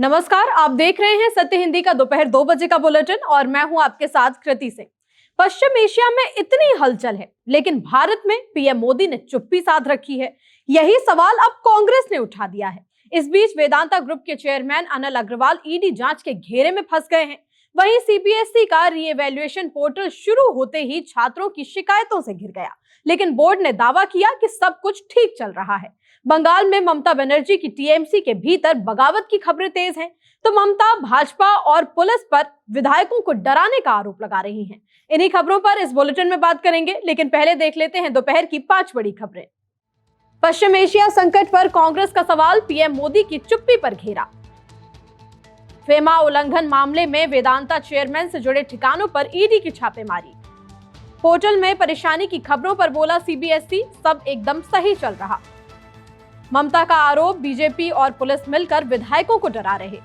नमस्कार, आप देख रहे हैं सत्य हिंदी का दोपहर 2 बजे का बुलेटिन और मैं हूं आपके साथ कृति सिंह। पश्चिम एशिया में इतनी हलचल है, लेकिन भारत में पीएम मोदी ने चुप्पी साध रखी है। यही सवाल अब कांग्रेस ने उठा दिया है। इस बीच वेदांता ग्रुप के चेयरमैन अनिल अग्रवाल ईडी जांच के घेरे में फंस गए हैं। वहीं सीबीएसई का रीइवैल्यूएशन पोर्टल शुरू होते ही छात्रों की शिकायतों से घिर गया, लेकिन बोर्ड ने दावा किया कि सब कुछ ठीक चल रहा है। बंगाल में ममता बनर्जी की टीएमसी के भीतर बगावत की खबरें तेज हैं, तो ममता भाजपा और पुलिस पर विधायकों को डराने का आरोप लगा रही हैं। इन्हीं खबरों पर इस बुलेटिन में बात करेंगे, लेकिन पहले देख लेते हैं दोपहर की 5 बड़ी खबरें। पश्चिम एशिया संकट पर कांग्रेस का सवाल, पीएम मोदी की चुप्पी पर घेरा। फेमा उल्लंघन मामले में वेदांता चेयरमैन से जुड़े ठिकानों पर ईडी की छापेमारी। पोर्टल में परेशानी की खबरों पर बोला सीबीएसई, सब एकदम सही चल रहा। ममता का आरोप, बीजेपी और पुलिस मिलकर विधायकों को डरा रहे।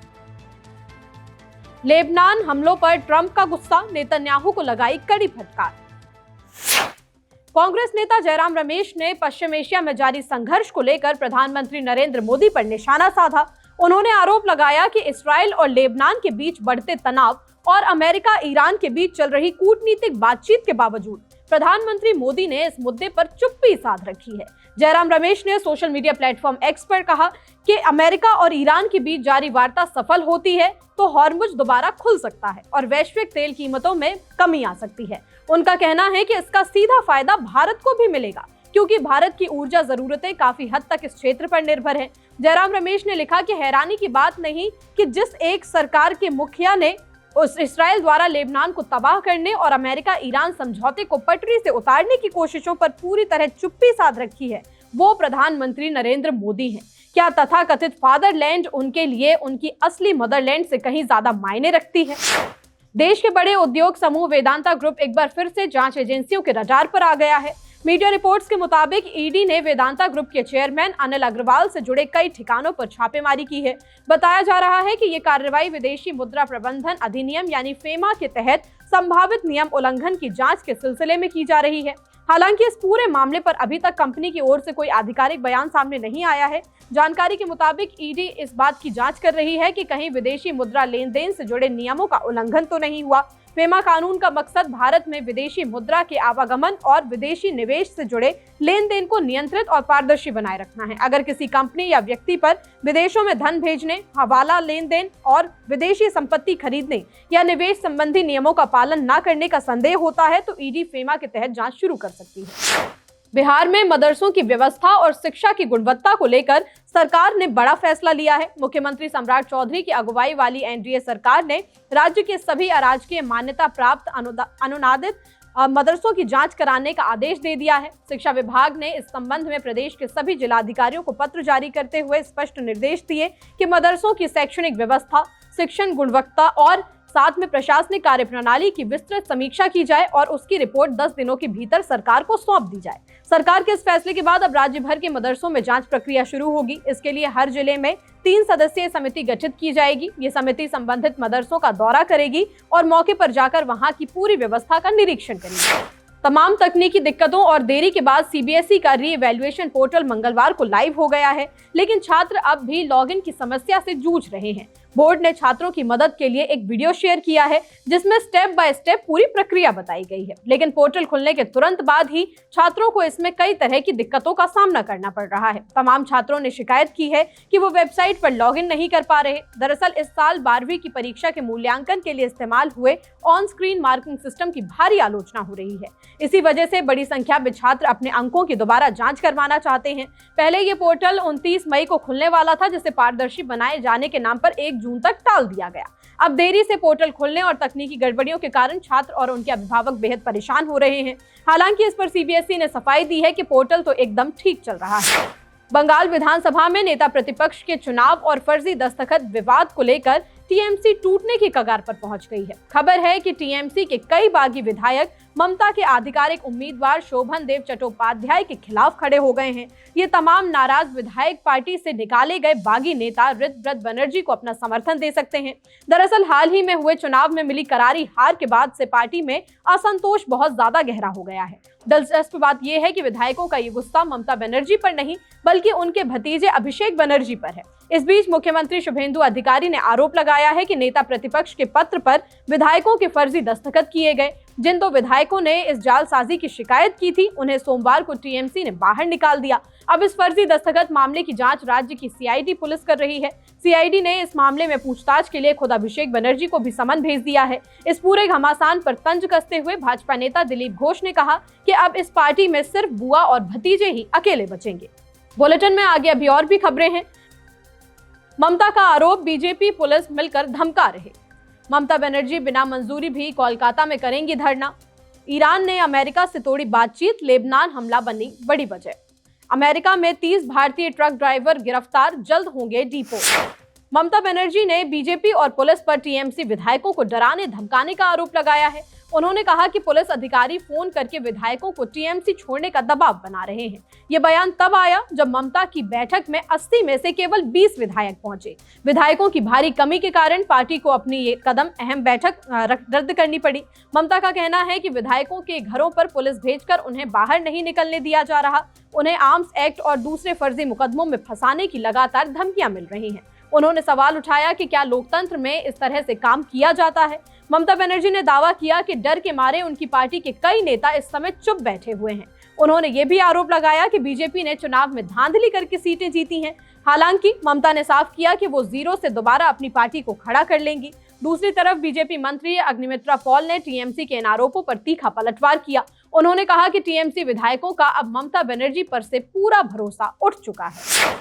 लेबनान हमलों पर ट्रंप का गुस्सा, नेतन्याहू को लगाई कड़ी फटकार। कांग्रेस नेता जयराम रमेश ने पश्चिम एशिया में जारी संघर्ष को लेकर प्रधानमंत्री नरेंद्र मोदी पर निशाना साधा। उन्होंने आरोप लगाया कि इस्राएल और लेबनान के बीच बढ़ते तनाव और अमेरिका ईरान के बीच चल रही कूटनीतिक बातचीत के बावजूद प्रधानमंत्री मोदी ने इस मुद्दे पर चुप्पी साध रखी है। जयराम रमेश ने सोशल मीडिया प्लेटफॉर्म एक्स पर कहा कि अमेरिका और ईरान के बीच जारी वार्ता सफल होती है तो हॉर्मुज दोबारा खुल सकता है और वैश्विक तेल कीमतों में कमी आ सकती है। उनका कहना है कि इसका सीधा फायदा भारत को भी मिलेगा, क्योंकि भारत की ऊर्जा जरूरतें काफी हद तक इस क्षेत्र पर निर्भर हैं। जयराम रमेश ने लिखा कि हैरानी की बात नहीं कि जिस एक सरकार के मुखिया ने उस इस्राएल द्वारा लेबनान को तबाह करने और अमेरिका ईरान समझौते को पटरी से उतारने की कोशिशों पर पूरी तरह चुप्पी साध रखी है, वो प्रधानमंत्री नरेंद्र मोदी हैं। क्या तथाकथित फादरलैंड उनके लिए उनकी असली मदरलैंड से कहीं ज्यादा मायने रखती है? देश के बड़े उद्योग समूह वेदांता ग्रुप एक बार फिर से जांच एजेंसियों के रडार पर आ गया है। मीडिया रिपोर्ट्स के मुताबिक ईडी ने वेदांता ग्रुप के चेयरमैन अनिल अग्रवाल से जुड़े कई ठिकानों पर छापेमारी की है। बताया जा रहा है कि ये कार्रवाई विदेशी मुद्रा प्रबंधन अधिनियम यानी फेमा के तहत संभावित नियम उल्लंघन की जांच के सिलसिले में की जा रही है। हालांकि इस पूरे मामले पर अभी तक कंपनी की ओर से कोई आधिकारिक बयान सामने नहीं आया है। जानकारी के मुताबिक ईडी इस बात की जांच कर रही है कि कहीं विदेशी मुद्रा लेन देन से जुड़े नियमों का उल्लंघन तो नहीं हुआ। फेमा कानून का मकसद भारत में विदेशी मुद्रा के आवागमन और विदेशी निवेश से जुड़े लेन देन को नियंत्रित और पारदर्शी बनाए रखना है। अगर किसी कंपनी या व्यक्ति पर विदेशों में धन भेजने, हवाला लेन देन और विदेशी संपत्ति खरीदने या निवेश संबंधी नियमों का पालन न करने का संदेह होता है तो ईडी फेमा के तहत जांच शुरू कर सकती है। बिहार में मदरसों की व्यवस्था और शिक्षा की गुणवत्ता को लेकर सरकार ने बड़ा फैसला लिया है। मुख्यमंत्री सम्राट चौधरी की अगुवाई वाली एनडीए सरकार ने राज्य के सभी अराजकीय मान्यता प्राप्त अनुदानित मदरसों की जांच कराने का आदेश दे दिया है। शिक्षा विभाग ने इस संबंध में प्रदेश के सभी जिलाधिकारियों को पत्र जारी करते हुए स्पष्ट निर्देश दिए कि मदरसों की शैक्षणिक व्यवस्था, शिक्षण गुणवत्ता और साथ में प्रशासनिक कार्यप्रणाली की विस्तृत समीक्षा की जाए और उसकी रिपोर्ट 10 दिनों के भीतर सरकार को सौंप दी जाए। सरकार के इस फैसले के बाद अब राज्य भर के मदरसों में जांच प्रक्रिया शुरू होगी। इसके लिए हर जिले में 3 सदस्यीय समिति गठित की जाएगी। ये समिति संबंधित मदरसों का दौरा करेगी और मौके पर जाकर वहां की पूरी व्यवस्था का निरीक्षण करेगी। तमाम तकनीकी दिक्कतों और देरी के बाद सीबीएसई का रीइवैल्यूएशन पोर्टल मंगलवार को लाइव हो गया है, लेकिन छात्र अब भी लॉगिन की समस्या से जूझ रहे हैं। बोर्ड ने छात्रों की मदद के लिए एक वीडियो शेयर किया है जिसमें स्टेप बाय स्टेप पूरी प्रक्रिया बताई गई है, लेकिन पोर्टल खुलने के तुरंत बाद ही छात्रों को इसमें कई तरह की दिक्कतों का सामना करना पड़ रहा है। तमाम छात्रों ने शिकायत की है कि वो वेबसाइट पर लॉगिन नहीं कर पा रहे। दरअसल इस साल 12वीं की परीक्षा के मूल्यांकन के लिए इस्तेमाल हुए ऑन स्क्रीन मार्किंग सिस्टम की भारी आलोचना हो रही है। इसी वजह से बड़ी संख्या में छात्र अपने अंकों की दोबारा जांच करवाना चाहते हैं। पहले ये पोर्टल 29 मई को खुलने वाला था, जिसे पारदर्शी बनाए जाने के नाम पर 1 जून तक टाल दिया गया। अब देरी से पोर्टल खुलने और तकनीकी गड़बड़ियों के कारण छात्र और उनके अभिभावक बेहद परेशान हो रहे हैं। हालांकि इस पर सीबीएसई ने सफाई दी है कि पोर्टल तो एकदम ठीक चल रहा है। बंगाल विधानसभा में नेता प्रतिपक्ष के चुनाव और फर्जी दस्तखत विवाद को लेकर टीएमसी टूटने की कगार पर पहुंच गई है। खबर है कि टीएमसी के कई बागी विधायक ममता के आधिकारिक उम्मीदवार शोभन देव चट्टोपाध्याय के खिलाफ खड़े हो गए हैं। ये तमाम नाराज विधायक पार्टी से निकाले गए बागी नेता ऋतव्रत बनर्जी को अपना समर्थन दे सकते हैं। दरअसल हाल ही में हुए चुनाव में मिली करारी हार के बाद से पार्टी में असंतोष बहुत ज्यादा गहरा हो गया है। दिलचस्प बात यह है कि विधायकों का ये गुस्सा ममता बनर्जी पर नहीं बल्कि उनके भतीजे अभिषेक बनर्जी पर है। इस बीच मुख्यमंत्री शुभेंदु अधिकारी ने आरोप लगाया है कि नेता प्रतिपक्ष के पत्र पर विधायकों के फर्जी दस्तखत किए गए। जिन 2 विधायकों ने इस जालसाजी की शिकायत की थी उन्हें सोमवार को टीएमसी ने बाहर निकाल दिया। अब इस फर्जी दस्तखत मामले की जांच राज्य की सीआईडी पुलिस कर रही है। सीआईडी ने इस मामले में पूछताछ के लिए खुद अभिषेक बनर्जी को भी समन भेज दिया है। इस पूरे घमासान पर तंज कसते हुए भाजपा नेता दिलीप घोष ने कहा कि अब इस पार्टी में सिर्फ बुआ और भतीजे ही अकेले बचेंगे। बुलेटिन में आगे अभी और भी खबरें हैं। ममता का आरोप, बीजेपी पुलिस मिलकर धमका रहे। ममता बनर्जी बिना मंजूरी भी कोलकाता में करेंगी धरना। ईरान ने अमेरिका से तोड़ी बातचीत, लेबनान हमला बनी बड़ी वजह। अमेरिका में 30 भारतीय ट्रक ड्राइवर गिरफ्तार, जल्द होंगे डिपोर्ट। ममता बनर्जी ने बीजेपी और पुलिस पर टीएमसी विधायकों को डराने धमकाने का आरोप लगाया है। उन्होंने कहा कि पुलिस अधिकारी फोन करके विधायकों को टीएमसी छोड़ने का दबाव बना रहे हैं। ये बयान तब आया जब ममता की बैठक में 80 में से केवल 20 विधायक पहुंचे। विधायकों की भारी कमी के कारण पार्टी को अपनी ये कदम अहम बैठक रद्द करनी पड़ी। ममता का कहना है कि विधायकों के घरों पर पुलिस भेजकर उन्हें बाहर नहीं निकलने दिया जा रहा। उन्हें आर्म्स एक्ट और दूसरे फर्जी मुकदमों में फंसाने की लगातार धमकियां मिल रही हैं। उन्होंने सवाल उठाया कि क्या लोकतंत्र में इस तरह से काम किया जाता है। ममता बनर्जी ने दावा किया कि डर के मारे उनकी पार्टी के कई नेता इस समय चुप बैठे हुए हैं। उन्होंने ये भी आरोप लगाया कि बीजेपी ने चुनाव में धांधली करके सीटें जीती हैं। हालांकि ममता ने साफ किया कि वो 0 से दोबारा अपनी पार्टी को खड़ा कर लेंगी। दूसरी तरफ बीजेपी मंत्री अग्निमित्रा पॉल ने टीएमसी के इन आरोपों पर तीखा पलटवार किया। उन्होंने कहा कि टीएमसी विधायकों का अब ममता बनर्जी पर से पूरा भरोसा उठ चुका है।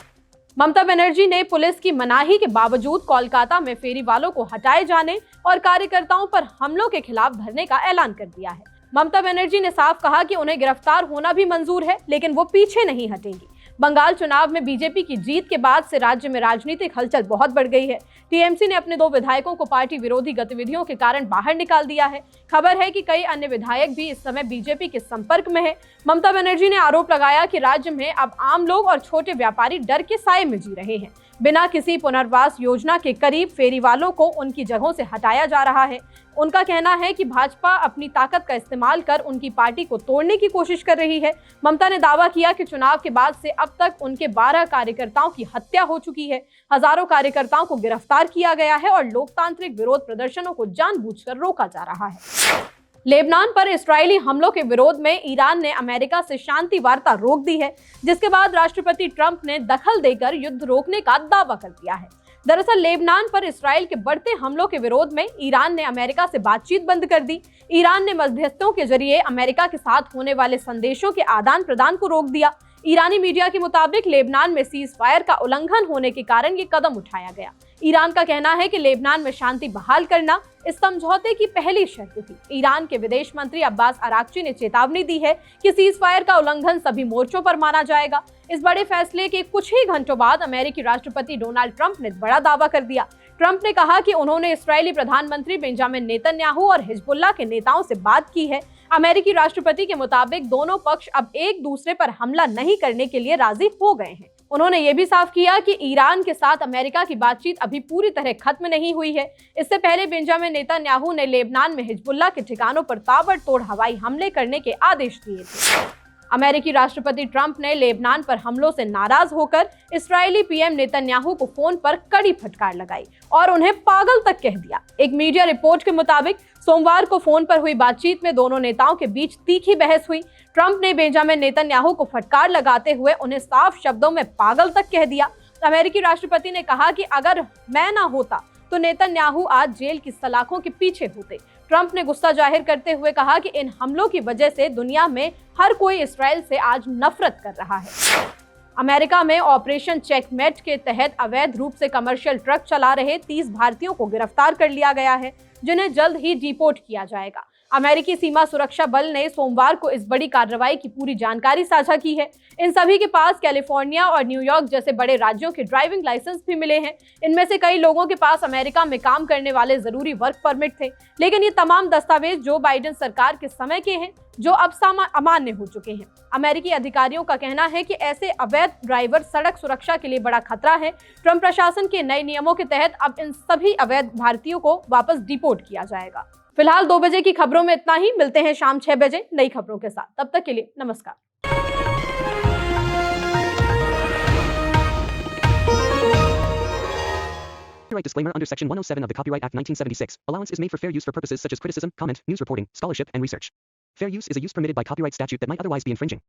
ममता बनर्जी ने पुलिस की मनाही के बावजूद कोलकाता में फेरी वालों को हटाए जाने और कार्यकर्ताओं पर हमलों के खिलाफ धरने का ऐलान कर दिया है। ममता बनर्जी ने साफ कहा कि उन्हें गिरफ्तार होना भी मंजूर है, लेकिन वो पीछे नहीं हटेंगी। बंगाल चुनाव में बीजेपी की जीत के बाद से राज्य में राजनीतिक हलचल बहुत बढ़ गई है। टीएमसी ने अपने 2 विधायकों को पार्टी विरोधी गतिविधियों के कारण बाहर निकाल दिया है। खबर है कि कई अन्य विधायक भी इस समय बीजेपी के संपर्क में हैं। ममता बनर्जी ने आरोप लगाया कि राज्य में अब आम लोग और छोटे व्यापारी डर के साए में जी रहे हैं। बिना किसी पुनर्वास योजना के करीब फेरी वालों को उनकी जगहों से हटाया जा रहा है। उनका कहना है कि भाजपा अपनी ताकत का इस्तेमाल कर उनकी पार्टी को तोड़ने की कोशिश कर रही है। ममता ने दावा किया कि चुनाव के बाद से अब तक उनके 12 कार्यकर्ताओं की हत्या हो चुकी है। हजारों कार्यकर्ताओं को गिरफ्तार किया गया है और लोकतांत्रिक विरोध प्रदर्शनों को जानबूझकर रोका जा रहा है। लेबनान पर इस्राएली हमलों के विरोध में ईरान ने अमेरिका से शांति वार्ता रोक दी है, जिसके बाद राष्ट्रपति ट्रंप ने दखल देकर युद्ध रोकने का दावा कर दिया है। दरअसल लेबनान पर इस्राएल के बढ़ते हमलों के विरोध में ईरान ने अमेरिका से बातचीत बंद कर दी। ईरान ने मध्यस्थों के जरिए अमेरिका के साथ होने वाले संदेशों के आदान प्रदान को रोक दिया। ईरानी मीडिया के मुताबिक लेबनान में सीज फायर का उल्लंघन होने के कारण ये कदम उठाया गया। ईरान का कहना है कि लेबनान में शांति बहाल करना इस समझौते की पहली शर्त थी। ईरान के विदेश मंत्री अब्बास अराक्ची ने चेतावनी दी है कि सीज फायर का उल्लंघन सभी मोर्चों पर माना जाएगा। इस बड़े फैसले के कुछ ही घंटों बाद अमेरिकी राष्ट्रपति डोनाल्ड ट्रंप ने बड़ा दावा कर दिया। ट्रंप ने कहा कि उन्होंने इस्राएली प्रधानमंत्री बेंजामिन नेतन्याहू और हिजबुल्लाह के नेताओं से बात की है। अमेरिकी राष्ट्रपति के मुताबिक दोनों पक्ष अब एक दूसरे पर हमला नहीं करने के लिए राजी हो गए हैं। उन्होंने ये भी साफ किया कि ईरान के साथ अमेरिका की बातचीत अभी पूरी तरह खत्म नहीं हुई है। इससे पहले बेंजामिन नेतन्याहू ने लेबनान में हिजबुल्लाह के ठिकानों पर ताबड़तोड़ हवाई हमले करने के आदेश दिए थे। अमेरिकी राष्ट्रपति ट्रंप ने लेबनान पर हमलों से नाराज होकर इस्राएली पीएम नेतन्याहू को फोन पर कड़ी फटकार लगाई और उन्हें पागल तक कह दिया। एक मीडिया रिपोर्ट के मुताबिक सोमवार को फोन पर हुई बातचीत में दोनों नेताओं के बीच तीखी बहस हुई। ट्रंप ने बेंजामिन नेतन्याहू को फटकार लगाते हुए उन्हें साफ शब्दों में पागल तक कह दिया। अमेरिकी राष्ट्रपति ने कहा कि अगर मैं ना होता तो नेतन्याहू आज जेल की सलाखों के पीछे होते। ट्रंप ने गुस्सा जाहिर करते हुए कहा कि इन हमलों की वजह से दुनिया में हर कोई इस्राएल से आज नफरत कर रहा है। अमेरिका में ऑपरेशन चेकमेट के तहत अवैध रूप से कमर्शियल ट्रक चला रहे 30 भारतीयों को गिरफ्तार कर लिया गया है, जिन्हें जल्द ही डिपोर्ट किया जाएगा। अमेरिकी सीमा सुरक्षा बल ने सोमवार को इस बड़ी कार्रवाई की पूरी जानकारी साझा की है। इन सभी के पास कैलिफोर्निया और न्यूयॉर्क जैसे बड़े राज्यों के ड्राइविंग लाइसेंस भी मिले हैं। इनमें से कई लोगों के पास अमेरिका में काम करने वाले जरूरी वर्क परमिट थे, लेकिन ये तमाम दस्तावेज जो बाइडेन सरकार के समय के हैं। जो अब अमान्य हो चुके हैं। अमेरिकी अधिकारियों का कहना है कि ऐसे अवैध ड्राइवर सड़क सुरक्षा के लिए बड़ा खतरा है। ट्रंप प्रशासन के नए नियमों के तहत अब इन सभी अवैध भारतीयों को वापस डिपोर्ट किया जाएगा। फिलहाल 2 बजे की खबरों में इतना ही। मिलते हैं शाम 6 बजे नई खबरों के साथ। तब तक के लिए नमस्कार। Copyright disclaimer under Section 107 of the Copyright Act 1976. Allowance is made for fair use for purposes such as criticism, comment, news reporting, scholarship, and research. Fair use is a use permitted by copyright statute that might otherwise be infringing.